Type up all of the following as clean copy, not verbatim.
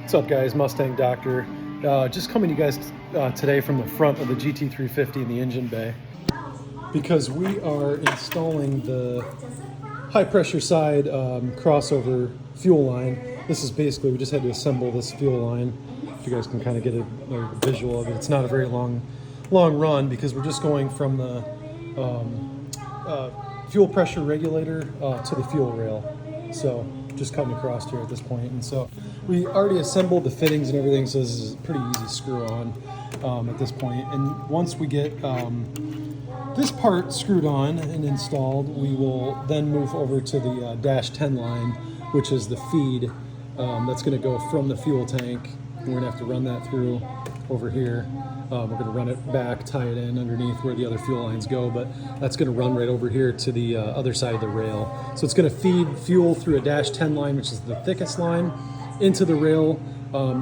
What's up, guys? Mustang Doctor. Just coming to you guys today from the front of the GT350 in the engine bay, because we are installing the high pressure side crossover fuel line. This is basically, we just had to assemble this fuel line. If you guys can kind of get a visual of it. It's not a very long run, because we're just going from the fuel pressure regulator to the fuel rail. So just cutting across here at this point. And so we already assembled the fittings and everything, so this is a pretty easy screw on at this point. And once we get this part screwed on and installed, we will then move over to the dash 10 line, which is the feed that's going to go from the fuel tank. We're going to have to run that through over here. We're going to run it back, tie it in underneath where the other fuel lines go, but that's going to run right over here to the other side of the rail. So it's going to feed fuel through a dash 10 line, which is the thickest line, into the rail.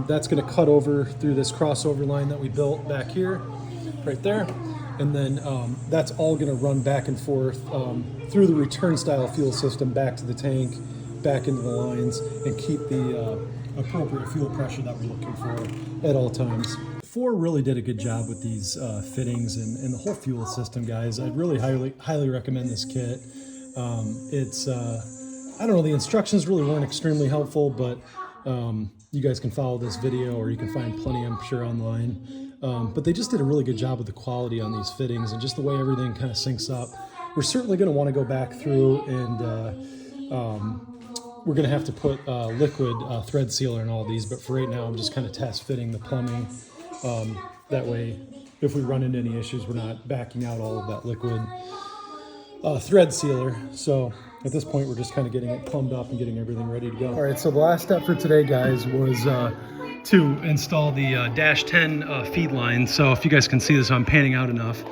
That's going to cut over through this crossover line that we built back here, right there. And then that's all going to run back and forth through the return style fuel system back to the tank, back into the lines, and keep the appropriate fuel pressure that we're looking for at all times. Fore really did a good job with these fittings and the whole fuel system, guys. I'd really highly recommend this kit. It's I don't know, the instructions really weren't extremely helpful, but you guys can follow this video, or you can find plenty, I'm sure, online. But they just did a really good job with the quality on these fittings and just the way everything kind of syncs up. We're certainly going to want to go back through and we're going to have to put liquid thread sealer in all these, but for right now I'm just kind of test fitting the plumbing. That way, if we run into any issues, we're not backing out all of that liquid thread sealer. So at this point, we're just kind of getting it plumbed up and getting everything ready to go. All right, so the last step for today, guys, was to install the dash 10 feed line. So if you guys can see this, I'm panning out enough.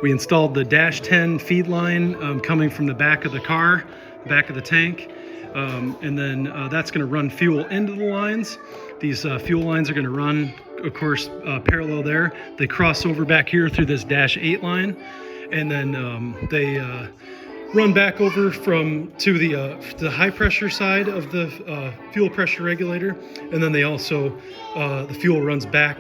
We installed the dash 10 feed line coming from the back of the car, back of the tank. And then that's going to run fuel into the lines. These fuel lines are going to run, of course, parallel there. They cross over back here through this dash 8 line, and then they run back over to the high pressure side of the fuel pressure regulator, and then they also the fuel runs back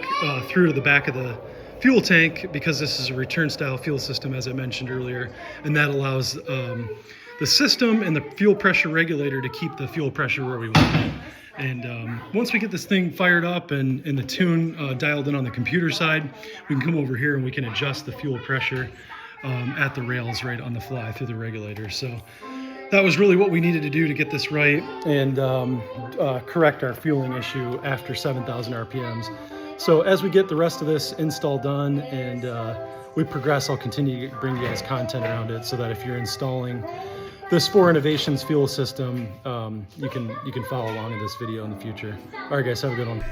through to the back of the fuel tank, because this is a return style fuel system, as I mentioned earlier, and that allows the system and the fuel pressure regulator to keep the fuel pressure where we want it. And once we get this thing fired up and the tune dialed in on the computer side, we can come over here and we can adjust the fuel pressure at the rails right on the fly through the regulator. So that was really what we needed to do to get this right and correct our fueling issue after 7,000 RPMs. So as we get the rest of this install done and we progress, I'll continue to bring you guys content around it, so that if you're installing this Fore Innovations fuel system, you can follow along in this video in the future. All right, guys, have a good one.